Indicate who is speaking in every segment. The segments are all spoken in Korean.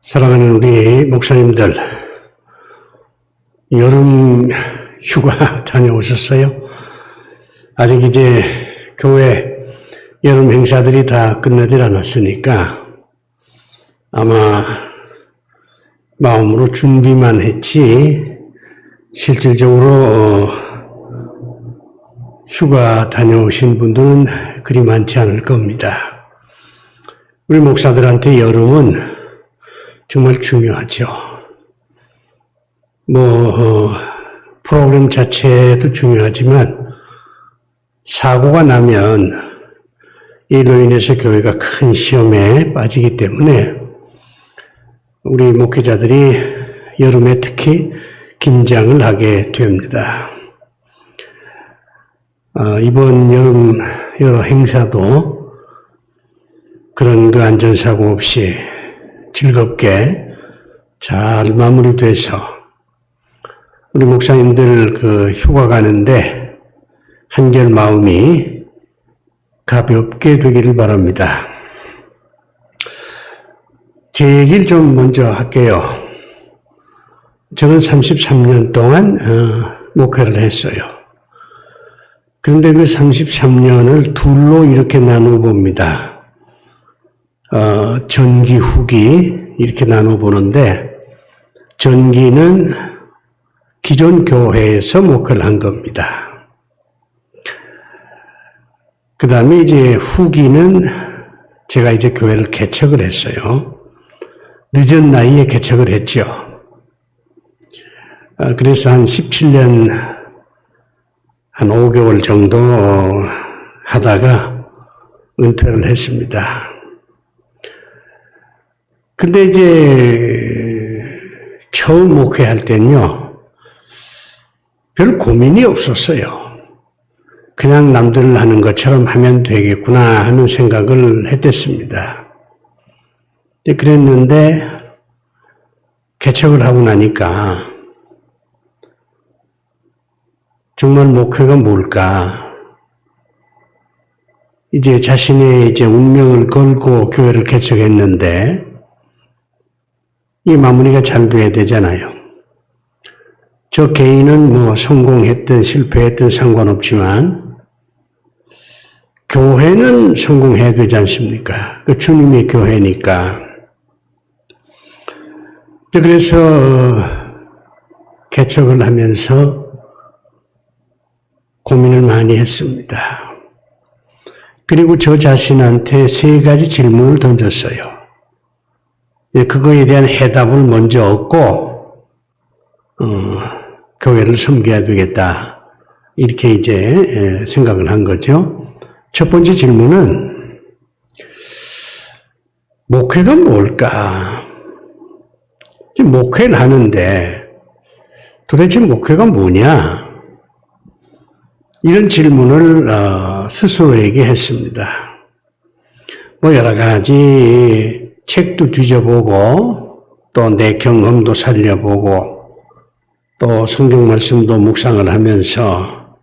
Speaker 1: 사랑하는 우리 목사님들, 여름 휴가 다녀오셨어요? 아직 이제 교회 여름 행사들이 다 끝나질 않았으니까 아마 마음으로 준비만 했지 실질적으로 휴가 다녀오신 분들은 그리 많지 않을 겁니다. 우리 목사들한테 여름은 정말 중요하죠. 프로그램 자체도 중요하지만 사고가 나면 이로 인해서 교회가 큰 시험에 빠지기 때문에 우리 목회자들이 여름에 특히 긴장을 하게 됩니다. 이번 여름 여러 행사도 그런 안전사고 없이 즐겁게 잘 마무리돼서 우리 목사님들 휴가 가는데 한결 마음이 가볍게 되기를 바랍니다. 제 얘기를 좀 먼저 할게요. 저는 33년 동안 목회를 했어요. 그런데 그 33년을 둘로 이렇게 나누어 봅니다. 전기, 후기 이렇게 나눠 보는데 전기는 기존 교회에서 목회를 한 겁니다. 그 다음에 이제 후기는 제가 이제 교회를 개척을 했어요. 늦은 나이에 개척을 했죠. 그래서 한 17년 한 5개월 정도 하다가 은퇴를 했습니다. 근데 이제 처음 목회할 때는요, 별 고민이 없었어요. 그냥 남들 하는 것처럼 하면 되겠구나 하는 생각을 했댔습니다. 그랬는데 개척을 하고 나니까 정말 목회가 뭘까? 이제 자신의 운명을 걸고 교회를 개척했는데 이 마무리가 잘 돼야 되잖아요. 저 개인은 성공했든 실패했든 상관없지만 교회는 성공해야 되지 않습니까? 그 주님의 교회니까. 그래서 개척을 하면서 고민을 많이 했습니다. 그리고 저 자신한테 3가지 질문을 던졌어요. 그거에 대한 해답을 먼저 얻고 교회를 섬겨야 되겠다. 이렇게 이제 생각을 한 거죠. 첫 번째 질문은 목회가 뭘까? 목회를 하는데 도대체 목회가 뭐냐? 이런 질문을 스스로에게 했습니다. 여러 가지 책도 뒤져보고 또 내 경험도 살려보고 또 성경 말씀도 묵상을 하면서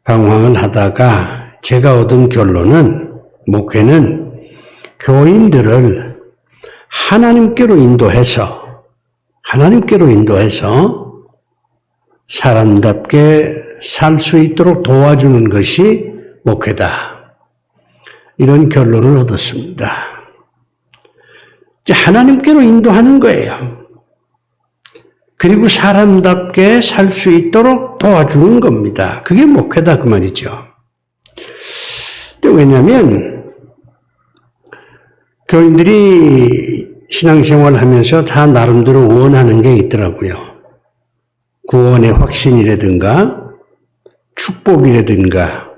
Speaker 1: 방황을 하다가 제가 얻은 결론은 목회는 교인들을 하나님께로 인도해서 사람답게 살 수 있도록 도와주는 것이 목회다. 이런 결론을 얻었습니다. 하나님께로 인도하는 거예요. 그리고 사람답게 살 수 있도록 도와주는 겁니다. 그게 목회다 그 말이죠. 왜냐하면 교인들이 신앙생활을 하면서 다 나름대로 원하는 게 있더라고요. 구원의 확신이라든가 축복이라든가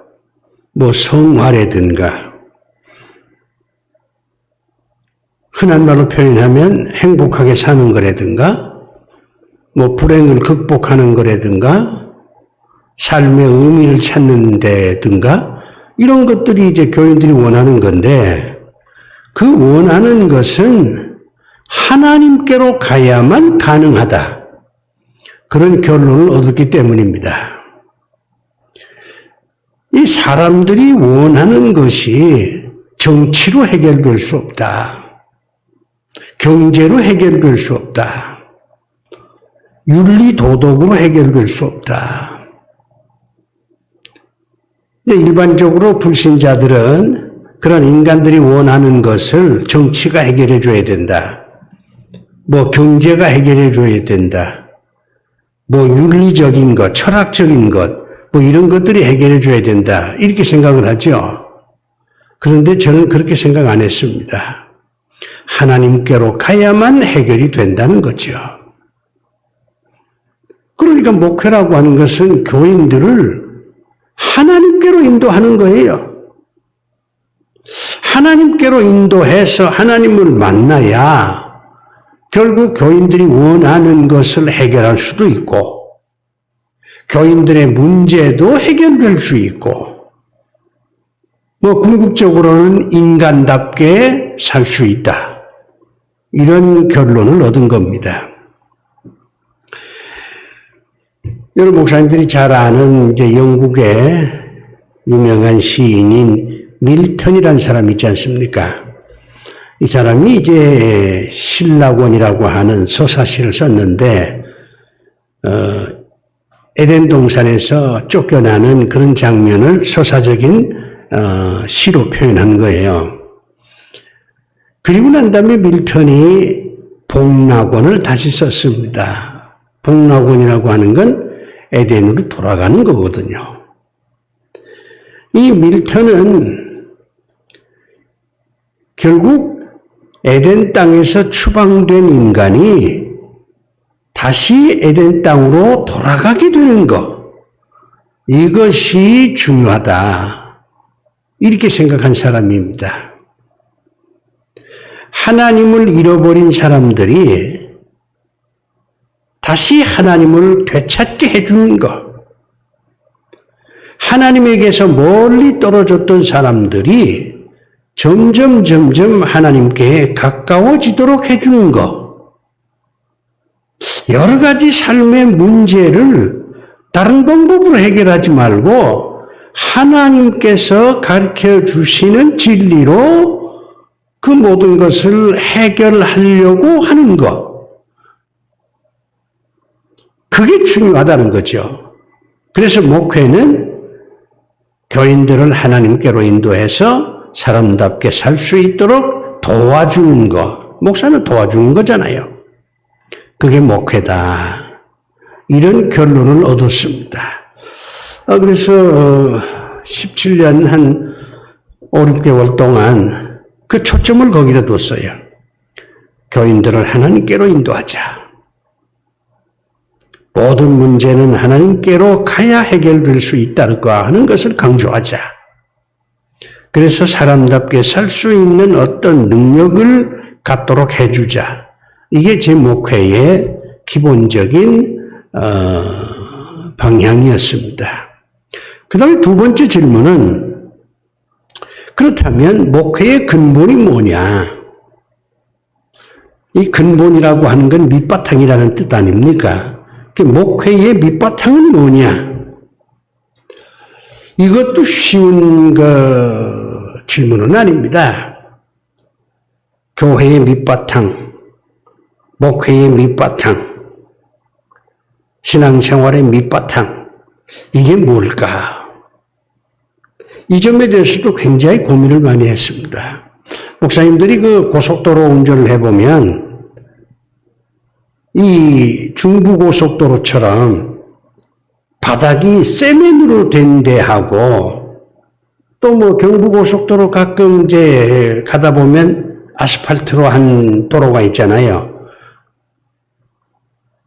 Speaker 1: 성화라든가 흔한 말로 표현하면 행복하게 사는 거라든가 불행을 극복하는 거라든가 삶의 의미를 찾는 데든가 이런 것들이 이제 교인들이 원하는 건데 그 원하는 것은 하나님께로 가야만 가능하다. 그런 결론을 얻었기 때문입니다. 이 사람들이 원하는 것이 정치로 해결될 수 없다. 경제로 해결될 수 없다. 윤리 도덕으로 해결될 수 없다. 일반적으로 불신자들은 그런 인간들이 원하는 것을 정치가 해결해 줘야 된다. 경제가 해결해 줘야 된다. 윤리적인 것, 철학적인 것, 이런 것들이 해결해 줘야 된다. 이렇게 생각을 하죠. 그런데 저는 그렇게 생각 안 했습니다. 하나님께로 가야만 해결이 된다는 거죠. 그러니까 목회라고 하는 것은 교인들을 하나님께로 인도하는 거예요. 하나님께로 인도해서 하나님을 만나야 결국 교인들이 원하는 것을 해결할 수도 있고 교인들의 문제도 해결될 수 있고 궁극적으로는 인간답게 살 수 있다. 이런 결론을 얻은 겁니다. 여러분 목사님들이 잘 아는 영국의 유명한 시인인 밀턴이라는 사람이 있지 않습니까? 이 사람이 신라곤이라고 하는 서사시를 썼는데 에덴 동산에서 쫓겨나는 그런 장면을 서사적인 시로 표현한 거예요. 그리고 난 다음에 밀턴이 복락원을 다시 썼습니다. 복락원이라고 하는 건 에덴으로 돌아가는 거거든요. 이 밀턴은 결국 에덴 땅에서 추방된 인간이 다시 에덴 땅으로 돌아가게 되는 것, 이것이 중요하다. 이렇게 생각한 사람입니다. 하나님을 잃어버린 사람들이 다시 하나님을 되찾게 해주는 것, 하나님에게서 멀리 떨어졌던 사람들이 점점 하나님께 가까워지도록 해주는 것, 여러 가지 삶의 문제를 다른 방법으로 해결하지 말고 하나님께서 가르쳐 주시는 진리로 그 모든 것을 해결하려고 하는 것, 그게 중요하다는 거죠. 그래서 목회는 교인들을 하나님께로 인도해서 사람답게 살 수 있도록 도와주는 것, 목사는 도와주는 거잖아요. 그게 목회다. 이런 결론을 얻었습니다. 그래서 17년 한 5, 6개월 동안 그 초점을 거기다 뒀어요. 교인들을 하나님께로 인도하자. 모든 문제는 하나님께로 가야 해결될 수 있다고 하는 것을 강조하자. 그래서 사람답게 살 수 있는 어떤 능력을 갖도록 해주자. 이게 제 목회의 기본적인 방향이었습니다. 그 다음에 두 번째 질문은, 그렇다면 목회의 근본이 뭐냐? 이 근본이라고 하는 건 밑바탕이라는 뜻 아닙니까? 그 목회의 밑바탕은 뭐냐? 이것도 쉬운 질문은 아닙니다. 교회의 밑바탕, 목회의 밑바탕, 신앙생활의 밑바탕, 이게 뭘까? 이 점에 대해서도 굉장히 고민을 많이 했습니다. 목사님들이 고속도로 운전을 해보면 이 중부고속도로처럼 바닥이 세면으로 된 데하고 또 경부고속도로 가끔 가다 보면 아스팔트로 한 도로가 있잖아요.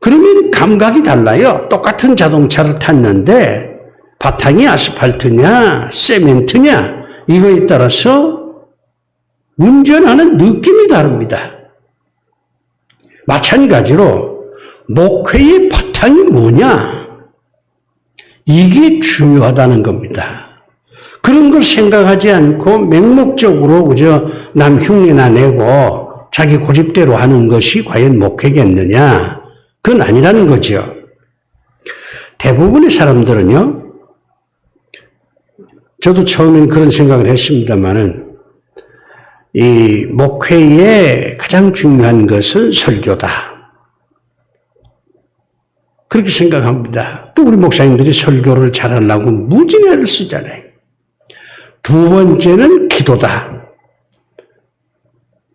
Speaker 1: 그러면 감각이 달라요. 똑같은 자동차를 탔는데 바탕이 아스팔트냐 세멘트냐 이거에 따라서 운전하는 느낌이 다릅니다. 마찬가지로 목회의 바탕이 뭐냐? 이게 중요하다는 겁니다. 그런 걸 생각하지 않고 맹목적으로 그저 남 흉내나 내고 자기 고집대로 하는 것이 과연 목회겠느냐? 그건 아니라는 거죠. 대부분의 사람들은요, 저도 처음엔 그런 생각을 했습니다만은 이 목회의 가장 중요한 것은 설교다. 그렇게 생각합니다. 또 우리 목사님들이 설교를 잘하려고 무진애를 쓰잖아요. 두 번째는 기도다.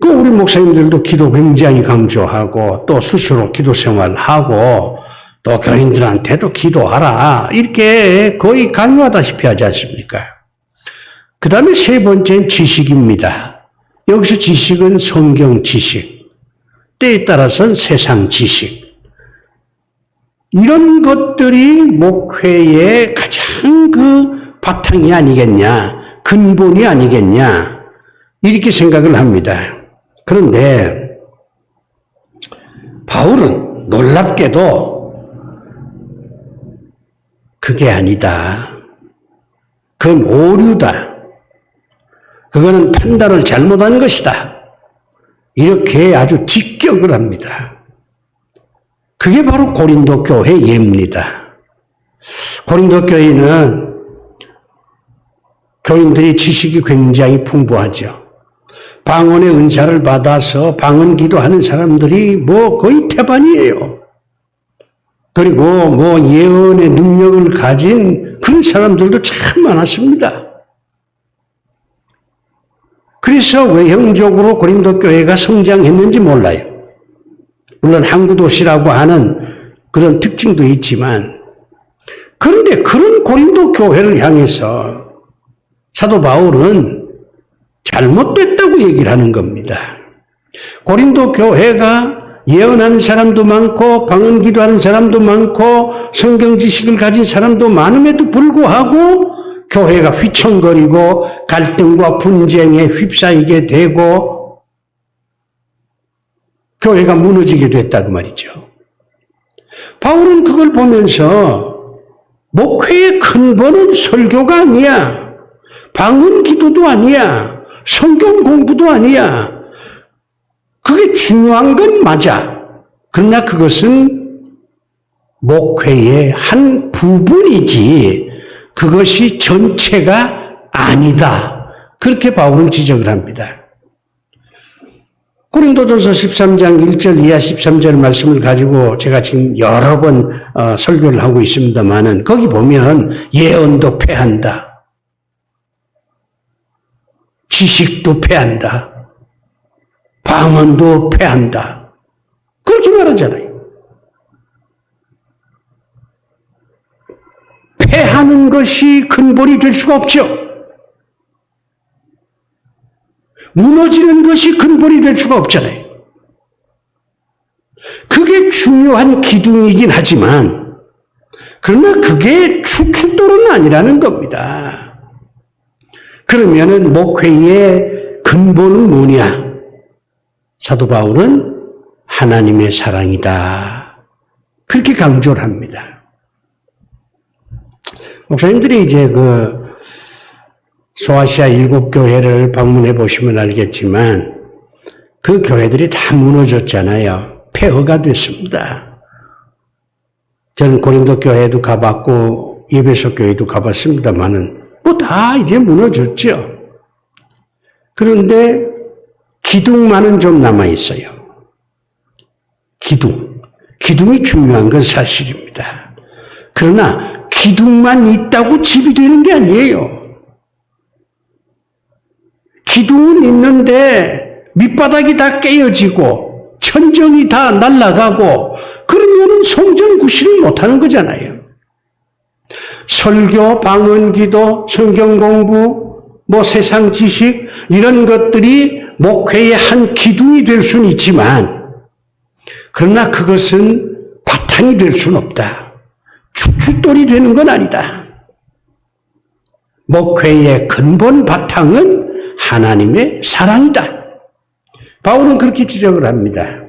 Speaker 1: 그 우리 목사님들도 기도 굉장히 강조하고 또 스스로 기도 생활하고 또 교인들한테도 기도하라 이렇게 거의 강요하다시피 하지 않습니까? 그 다음에 세 번째는 지식입니다. 여기서 지식은 성경 지식, 때에 따라서는 세상 지식. 이런 것들이 목회의 가장 그 바탕이 아니겠냐, 근본이 아니겠냐 이렇게 생각을 합니다. 그런데 바울은 놀랍게도 그게 아니다. 그건 오류다. 그거는 판단을 잘못한 것이다. 이렇게 아주 직격을 합니다. 그게 바로 고린도 교회 예입니다. 고린도 교회는 교인들이 지식이 굉장히 풍부하죠. 방언의 은사를 받아서 방언 기도하는 사람들이 거의 태반이에요. 그리고 예언의 능력을 가진 그런 사람들도 참 많았습니다. 그래서 외형적으로 고린도 교회가 성장했는지 몰라요. 물론 항구 도시라고 하는 그런 특징도 있지만, 그런데 그런 고린도 교회를 향해서 사도 바울은 잘못됐다고 얘기를 하는 겁니다. 고린도 교회가 예언하는 사람도 많고 방언 기도하는 사람도 많고 성경 지식을 가진 사람도 많음에도 불구하고 교회가 휘청거리고 갈등과 분쟁에 휩싸이게 되고 교회가 무너지게 됐다고 말이죠. 바울은 그걸 보면서 목회의 근본은 설교가 아니야. 방언 기도도 아니야. 성경 공부도 아니야. 그게 중요한 건 맞아. 그러나 그것은 목회의 한 부분이지 그것이 전체가 아니다. 그렇게 바울은 지적을 합니다. 고린도전서 13장 1절 이하 13절 말씀을 가지고 제가 지금 여러 번 설교를 하고 있습니다만은 거기 보면 예언도 패한다. 지식도 패한다. 방언도 패한다. 그렇게 말하잖아요. 패하는 것이 근본이 될 수가 없죠. 무너지는 것이 근본이 될 수가 없잖아요. 그게 중요한 기둥이긴 하지만 그러나 그게 추추도는 아니라는 겁니다. 그러면은 목회의 근본은 뭐냐? 사도 바울은 하나님의 사랑이다. 그렇게 강조를 합니다. 목사님들이 이제 소아시아 7교회를 방문해 보시면 알겠지만 그 교회들이 다 무너졌잖아요. 폐허가 됐습니다. 저는 고린도 교회도 가봤고 에베소 교회도 가봤습니다만은 다 이제 무너졌죠. 그런데 기둥만은 좀 남아있어요. 기둥이 중요한 건 사실입니다. 그러나 기둥만 있다고 집이 되는 게 아니에요. 기둥은 있는데 밑바닥이 다 깨어지고 천정이 다 날아가고 그러면은 성전 구실을 못하는 거잖아요. 설교, 방언 기도, 성경 공부, 세상 지식 이런 것들이 목회의 한 기둥이 될 수는 있지만 그러나 그것은 바탕이 될 수는 없다. 축축돌이 되는 건 아니다. 목회의 근본 바탕은 하나님의 사랑이다. 바울은 그렇게 지적을 합니다.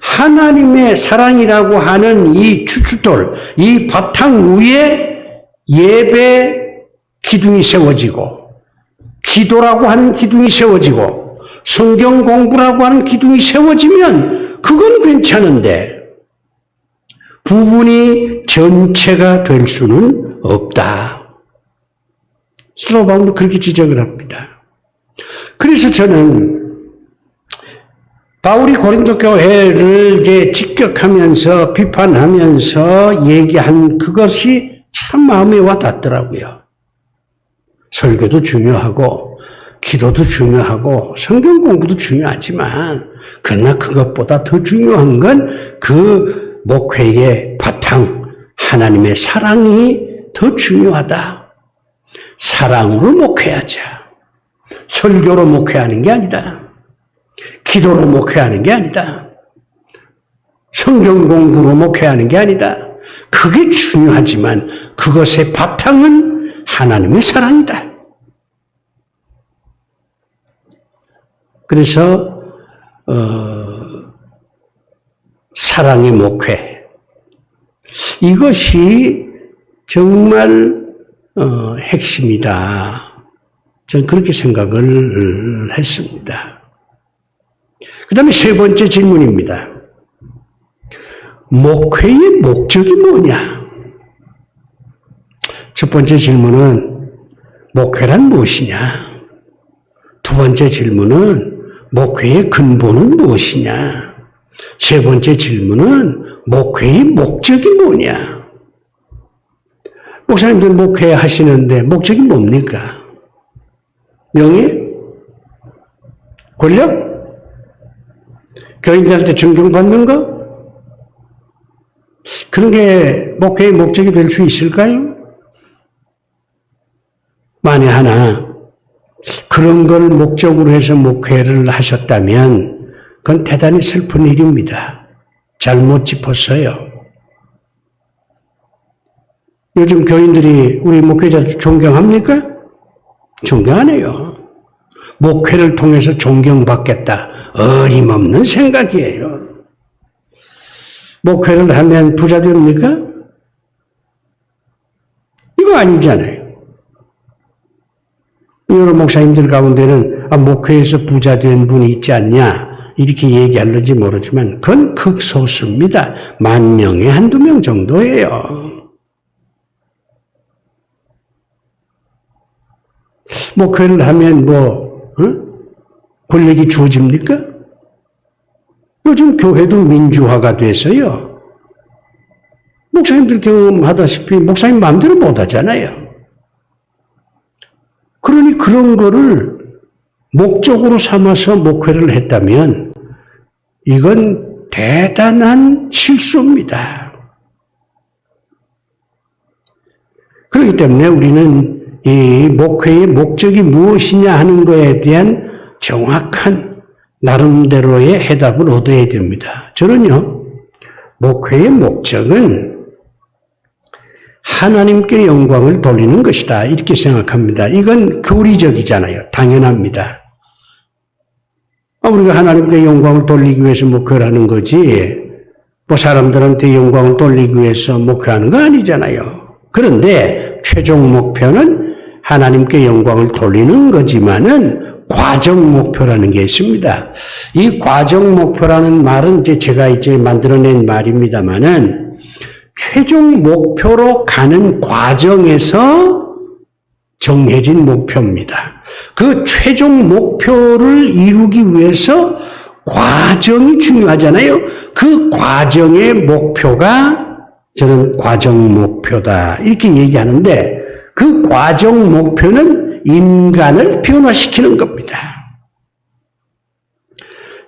Speaker 1: 하나님의 사랑이라고 하는 이 추추돌, 이 바탕 위에 예배 기둥이 세워지고 기도라고 하는 기둥이 세워지고 성경 공부라고 하는 기둥이 세워지면 그건 괜찮은데 부분이 전체가 될 수는 없다. 사도 바울은 그렇게 지적을 합니다. 그래서 저는 바울이 고린도 교회를 이제 직격하면서 비판하면서 얘기한 그것이 참 마음에 와닿더라고요. 설교도 중요하고 기도도 중요하고 성경 공부도 중요하지만 그러나 그것보다 더 중요한 건 그 목회의 바탕 하나님의 사랑이 더 중요하다. 사랑으로 목회하자. 설교로 목회하는 게 아니다. 기도로 목회하는 게 아니다. 성경 공부로 목회하는 게 아니다. 그게 중요하지만 그것의 바탕은 하나님의 사랑이다. 그래서 사랑의 목회 이것이 정말 핵심이다. 저는 그렇게 생각을 했습니다. 그 다음에 세 번째 질문입니다. 목회의 목적이 뭐냐? 첫 번째 질문은 목회란 무엇이냐? 두 번째 질문은 목회의 근본은 무엇이냐? 세 번째 질문은 목회의 목적이 뭐냐? 목사님들 목회 하시는데 목적이 뭡니까? 명예? 권력? 교인들한테 존경받는 거? 그런 게 목회의 목적이 될 수 있을까요? 만에 하나 그런 걸 목적으로 해서 목회를 하셨다면 그건 대단히 슬픈 일입니다. 잘못 짚었어요. 요즘 교인들이 우리 목회자들 존경합니까? 존경 안 해요. 목회를 통해서 존경받겠다. 어림없는 생각이에요. 목회를 하면 부자 됩니까? 이거 아니잖아요. 여러 목사님들 가운데는 목회에서 부자 된 분이 있지 않냐 이렇게 얘기할는지 모르지만 그건 극소수입니다. 10,000명에 한두 명 정도예요. 목회를 하면 권력이 주어집니까? 요즘 교회도 민주화가 돼서요. 목사님들 경험하다시피 목사님 마음대로 못 하잖아요. 그러니 그런 거를 목적으로 삼아서 목회를 했다면 이건 대단한 실수입니다. 그렇기 때문에 우리는 이 목회의 목적이 무엇이냐 하는 것에 대한 정확한 나름대로의 해답을 얻어야 됩니다. 저는요, 목회의 목적은 하나님께 영광을 돌리는 것이다. 이렇게 생각합니다. 이건 교리적이잖아요. 당연합니다. 우리가 하나님께 영광을 돌리기 위해서 목회를 하는 거지, 사람들한테 영광을 돌리기 위해서 목회하는 거 아니잖아요. 그런데 최종 목표는 하나님께 영광을 돌리는 거지만은 과정 목표라는 게 있습니다. 이 과정 목표라는 말은 제가 만들어낸 말입니다만은 최종 목표로 가는 과정에서 정해진 목표입니다. 그 최종 목표를 이루기 위해서 과정이 중요하잖아요. 그 과정의 목표가 저는 과정 목표다 이렇게 얘기하는데 그 과정 목표는 인간을 변화시키는 겁니다.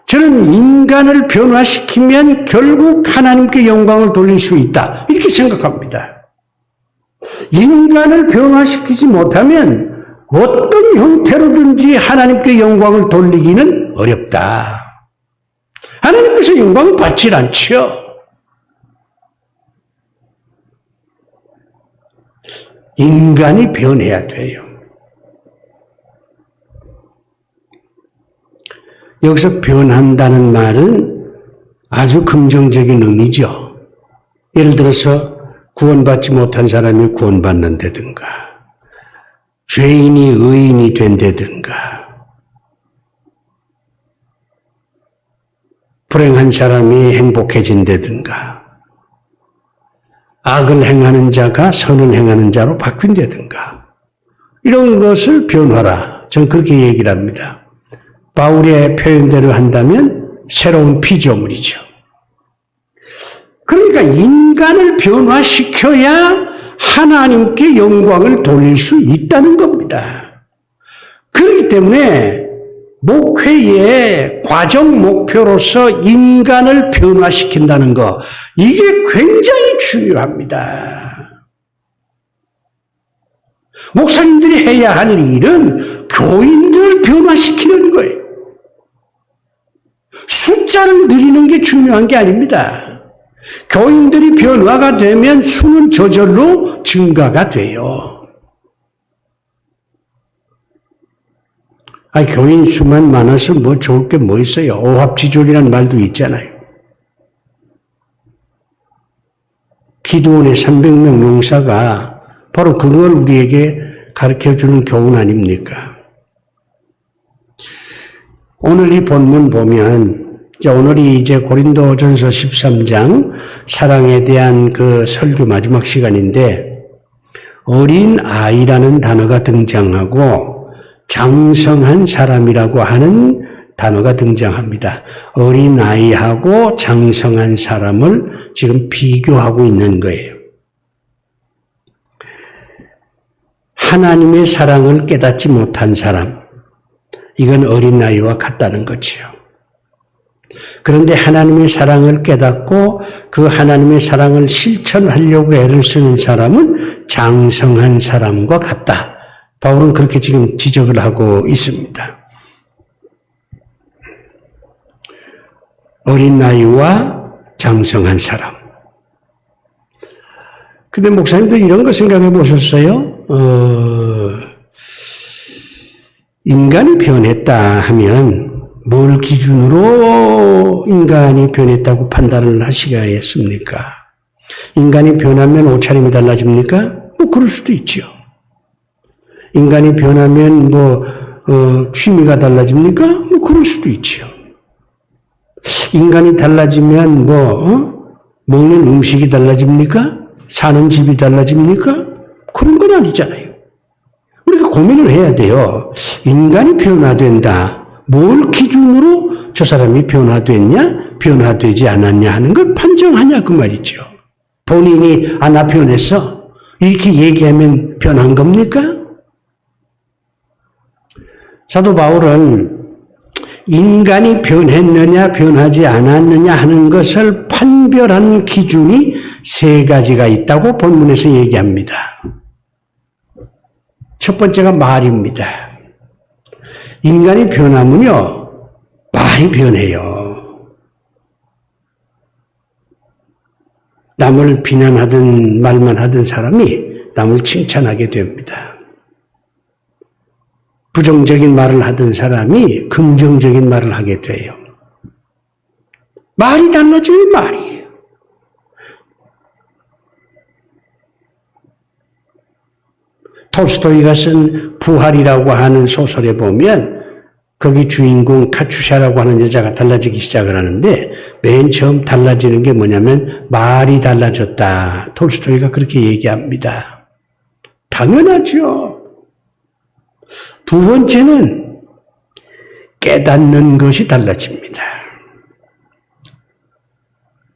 Speaker 1: 저는 인간을 변화시키면 결국 하나님께 영광을 돌릴 수 있다. 이렇게 생각합니다. 인간을 변화시키지 못하면 어떤 형태로든지 하나님께 영광을 돌리기는 어렵다. 하나님께서 영광을 받질 않죠. 인간이 변해야 돼요. 여기서 변한다는 말은 아주 긍정적인 의미죠. 예를 들어서 구원받지 못한 사람이 구원받는다든가 죄인이 의인이 된다든가 불행한 사람이 행복해진다든가 악을 행하는 자가 선을 행하는 자로 바뀐다든가 이런 것을 변화라. 저는 그렇게 얘기를 합니다. 바울의 표현대로 한다면 새로운 피조물이죠. 그러니까 인간을 변화시켜야 하나님께 영광을 돌릴 수 있다는 겁니다. 그렇기 때문에 목회의 과정 목표로서 인간을 변화시킨다는 것, 이게 굉장히 중요합니다. 목사님들이 해야 할 일은 교인들을 변화시키는 거예요. 숫자를 늘리는 게 중요한 게 아닙니다. 교인들이 변화가 되면 수는 저절로 증가가 돼요. 교인 수만 많아서 뭐 좋을 게 뭐 있어요. 오합지졸이라는 말도 있잖아요. 기드온의 300명 용사가 바로 그걸 우리에게 가르쳐주는 교훈 아닙니까? 오늘 이 본문 보면 오늘이 이제 고린도전서 13장 사랑에 대한 그 설교 마지막 시간인데 어린 아이라는 단어가 등장하고 장성한 사람이라고 하는 단어가 등장합니다. 어린 아이하고 장성한 사람을 지금 비교하고 있는 거예요. 하나님의 사랑을 깨닫지 못한 사람, 이건 어린 아이와 같다는 거죠. 그런데 하나님의 사랑을 깨닫고 그 하나님의 사랑을 실천하려고 애를 쓰는 사람은 장성한 사람과 같다. 바울은 그렇게 지금 지적을 하고 있습니다. 어린 나이와 장성한 사람. 근데 목사님도 이런 거 생각해 보셨어요? 인간이 변했다 하면 뭘 기준으로 인간이 변했다고 판단을 하시겠습니까? 인간이 변하면 옷차림이 달라집니까? 뭐 그럴 수도 있죠. 인간이 변하면 취미가 달라집니까? 뭐 그럴 수도 있죠. 인간이 달라지면 먹는 음식이 달라집니까? 사는 집이 달라집니까? 그런 건 아니잖아요. 우리가 고민을 해야 돼요. 인간이 변화된다. 뭘 기준으로 저 사람이 변화됐냐, 변화되지 않았냐 하는 걸 판정하냐 그 말이죠. 본인이 나 변했어 이렇게 얘기하면 변한 겁니까? 사도 바울은 인간이 변했느냐 변하지 않았느냐 하는 것을 판별하는 기준이 세 가지가 있다고 본문에서 얘기합니다. 첫 번째가 말입니다. 인간이 변하면요, 말이 변해요. 남을 비난하든 말만 하던 사람이 남을 칭찬하게 됩니다. 부정적인 말을 하던 사람이 긍정적인 말을 하게 돼요. 말이 달라져요, 말이. 톨스토이가 쓴 부활이라고 하는 소설에 보면 거기 주인공 카츄샤라고 하는 여자가 달라지기 시작을 하는데 맨 처음 달라지는 게 뭐냐면 말이 달라졌다. 톨스토이가 그렇게 얘기합니다. 당연하죠. 두 번째는 깨닫는 것이 달라집니다.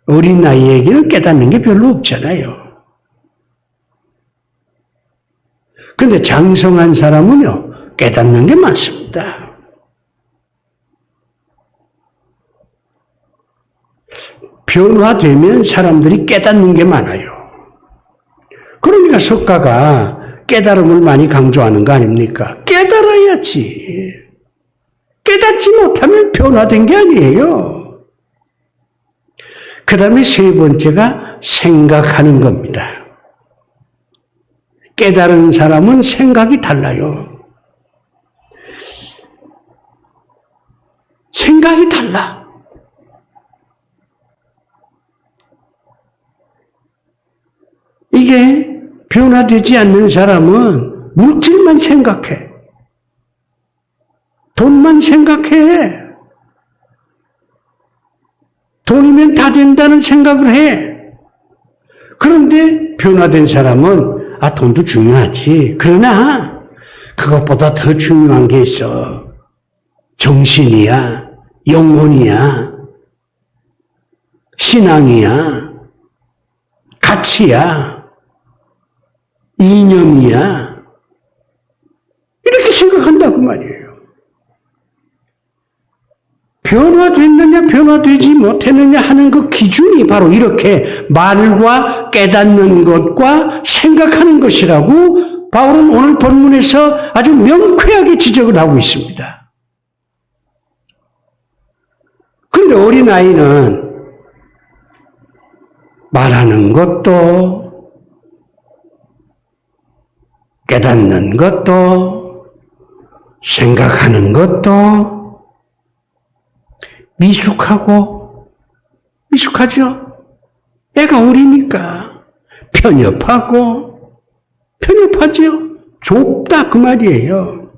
Speaker 1: 어린 아이에게는 깨닫는 게 별로 없잖아요. 그런데 장성한 사람은요, 깨닫는 게 많습니다. 변화되면 사람들이 깨닫는 게 많아요. 그러니까 석가가 깨달음을 많이 강조하는 거 아닙니까? 깨달아야지. 깨닫지 못하면 변화된 게 아니에요. 그 다음에 세 번째가 생각하는 겁니다. 깨달은 사람은 생각이 달라요. 생각이 달라. 이게 변화되지 않는 사람은 물질만 생각해. 돈만 생각해. 돈이면 다 된다는 생각을 해. 그런데 변화된 사람은 돈도 중요하지. 그러나 그것보다 더 중요한 게 있어. 정신이야, 영혼이야, 신앙이야, 가치야, 이념이야. 이렇게 생각한다고 말이에요. 변화됐느냐, 변화되지 못했느냐 하는 그 기준이 바로 이렇게 말과 깨닫는 것과 생각하는 것이라고 바울은 오늘 본문에서 아주 명쾌하게 지적을 하고 있습니다. 그런데 어린아이는 말하는 것도 깨닫는 것도 생각하는 것도 미숙하죠? 애가 어리니까 편협하죠? 좁다 그 말이에요.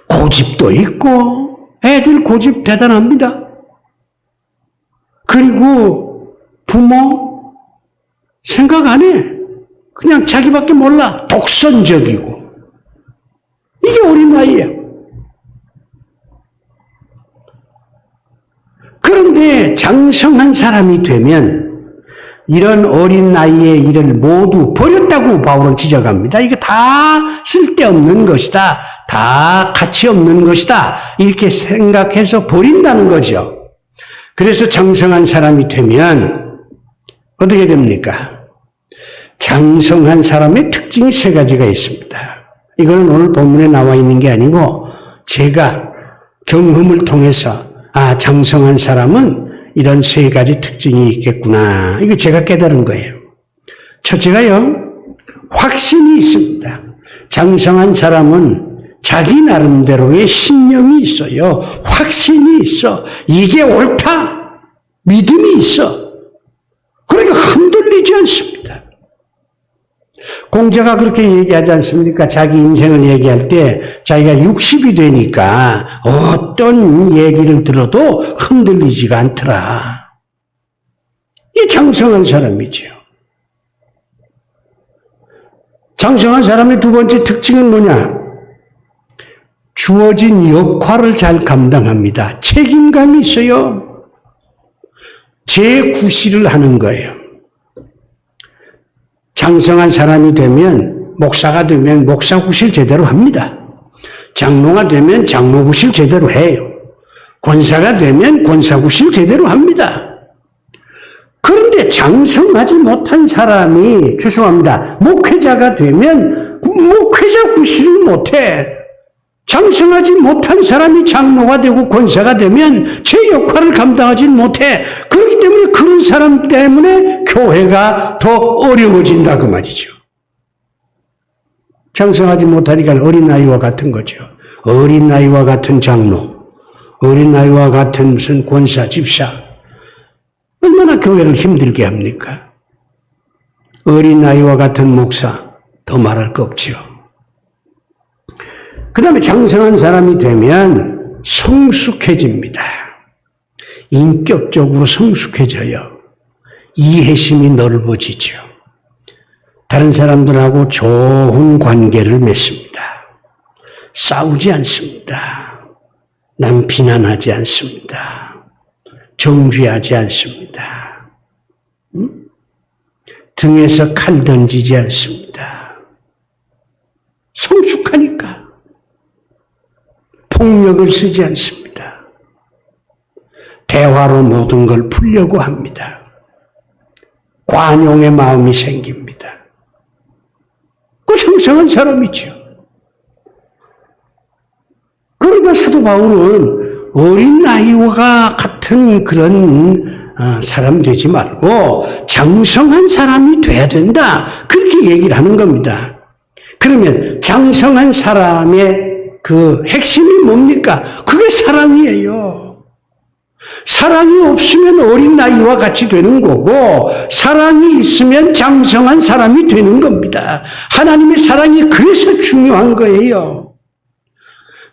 Speaker 1: 고집도 있고 애들 고집 대단합니다. 그리고 부모 생각 안 해. 그냥 자기밖에 몰라. 독선적이고. 이게 어린아이예요. 그런데 장성한 사람이 되면 이런 어린 나이의 일을 모두 버렸다고 바울은 지적합니다. 이거 다 쓸데없는 것이다. 다 가치 없는 것이다. 이렇게 생각해서 버린다는 거죠. 그래서 장성한 사람이 되면 어떻게 됩니까? 장성한 사람의 특징이 세 가지가 있습니다. 이거는 오늘 본문에 나와 있는 게 아니고 제가 경험을 통해서 장성한 사람은 이런 세 가지 특징이 있겠구나. 이거 제가 깨달은 거예요. 첫째가요, 확신이 있습니다. 장성한 사람은 자기 나름대로의 신념이 있어요. 확신이 있어. 이게 옳다. 믿음이 있어. 그러니까 흔들리지 않습니다. 공자가 그렇게 얘기하지 않습니까? 자기 인생을 얘기할 때 자기가 60이 되니까 어떤 얘기를 들어도 흔들리지가 않더라. 이 장성한 사람이죠. 장성한 사람의 두 번째 특징은 뭐냐? 주어진 역할을 잘 감당합니다. 책임감이 있어요. 재구실을 하는 거예요. 장성한 사람이 되면, 목사가 되면 목사구실 제대로 합니다. 장로가 되면 장로구실 제대로 해요. 권사가 되면 권사구실 제대로 합니다. 그런데 장성하지 못한 사람이, 죄송합니다, 목회자가 되면 목회자 구실을 못해. 장성하지 못한 사람이 장로가 되고 권사가 되면 제 역할을 감당하지 못해. 그렇기 때문에 그런 사람 때문에 교회가 더 어려워진다 그 말이죠. 장성하지 못하니까 어린아이와 같은 거죠. 어린아이와 같은 장로, 어린아이와 같은 무슨 권사, 집사, 얼마나 교회를 힘들게 합니까? 어린아이와 같은 목사, 더 말할 거 없죠. 그 다음에 장성한 사람이 되면 성숙해집니다. 인격적으로 성숙해져요. 이해심이 넓어지죠. 다른 사람들하고 좋은 관계를 맺습니다. 싸우지 않습니다. 남 비난하지 않습니다. 정죄하지 않습니다. 등에서 칼 던지지 않습니다. 성숙하니까. 폭력을 쓰지 않습니다. 대화로 모든 걸 풀려고 합니다. 관용의 마음이 생깁니다. 그 장성한 사람이죠. 그러니까 사도 바울은 어린 아이와 같은 그런 사람 되지 말고 장성한 사람이 돼야 된다. 그렇게 얘기를 하는 겁니다. 그러면 장성한 사람의 그 핵심이 뭡니까? 그게 사랑이에요. 사랑이 없으면 어린 나이와 같이 되는 거고, 사랑이 있으면 장성한 사람이 되는 겁니다. 하나님의 사랑이 그래서 중요한 거예요.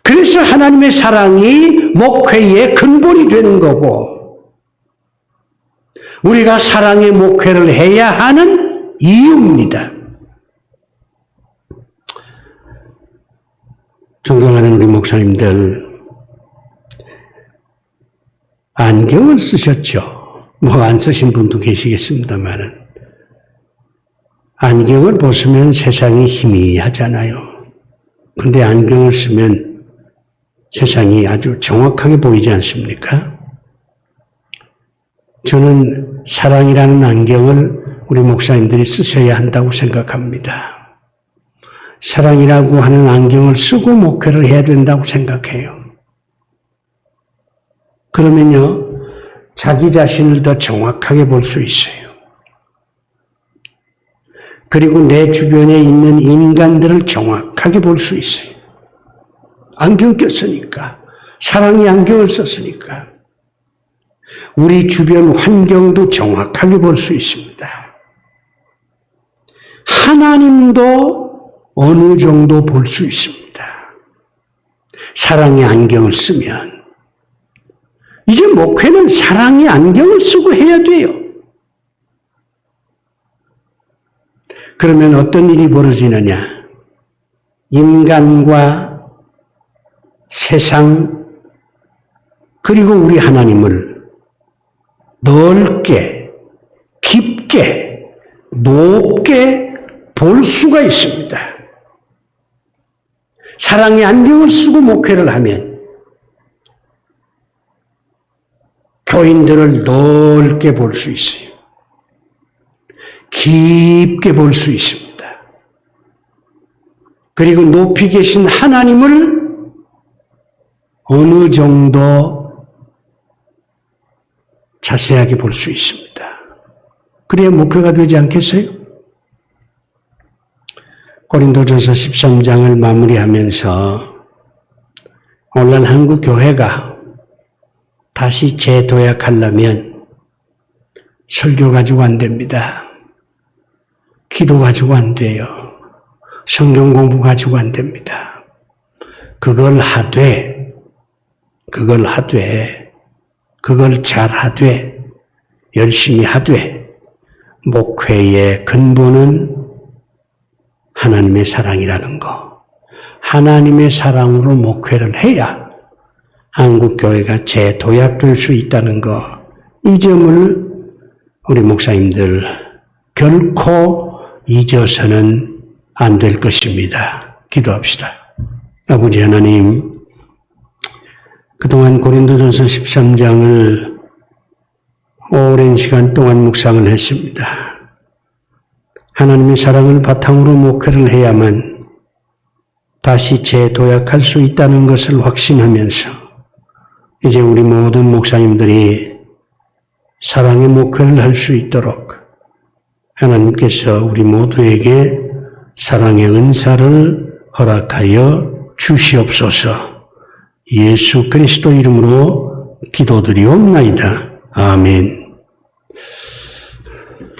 Speaker 1: 그래서 하나님의 사랑이 목회의 근본이 되는 거고, 우리가 사랑의 목회를 해야 하는 이유입니다. 존경하는 우리 목사님들, 안경을 쓰셨죠. 뭐 안 쓰신 분도 계시겠습니다만은. 안경을 벗으면 세상이 희미하잖아요. 근데 안경을 쓰면 세상이 아주 정확하게 보이지 않습니까? 저는 사랑이라는 안경을 우리 목사님들이 쓰셔야 한다고 생각합니다. 사랑이라고 하는 안경을 쓰고 목회를 해야 된다고 생각해요. 그러면요, 자기 자신을 더 정확하게 볼 수 있어요. 그리고 내 주변에 있는 인간들을 정확하게 볼 수 있어요. 안경 꼈으니까. 사랑의 안경을 썼으니까. 우리 주변 환경도 정확하게 볼 수 있습니다. 하나님도 어느 정도 볼 수 있습니다. 사랑의 안경을 쓰면. 이제 목회는 사랑의 안경을 쓰고 해야 돼요. 그러면 어떤 일이 벌어지느냐? 인간과 세상 그리고 우리 하나님을 넓게, 깊게, 높게 볼 수가 있습니다. 사랑의 안경을 쓰고 목회를 하면 교인들을 넓게 볼 수 있어요. 깊게 볼 수 있습니다. 그리고 높이 계신 하나님을 어느 정도 자세하게 볼 수 있습니다. 그래야 목회가 되지 않겠어요? 고린도전서 13장을 마무리하면서 오늘날 한국 교회가 다시 재도약하려면 설교 가지고 안 됩니다. 기도 가지고 안 돼요. 성경 공부 가지고 안 됩니다. 그걸 잘하되, 열심히 하되, 목회의 근본은 하나님의 사랑이라는 거. 하나님의 사랑으로 목회를 해야 한국교회가 재도약될 수 있다는 거. 이 점을 우리 목사님들 결코 잊어서는 안 될 것입니다. 기도합시다. 아버지 하나님, 그동안 고린도전서 13장을 오랜 시간 동안 묵상을 했습니다. 하나님의 사랑을 바탕으로 목회를 해야만 다시 재도약할 수 있다는 것을 확신하면서 이제 우리 모든 목사님들이 사랑의 목회를 할 수 있도록 하나님께서 우리 모두에게 사랑의 은사를 허락하여 주시옵소서. 예수 그리스도 이름으로 기도드리옵나이다. 아멘.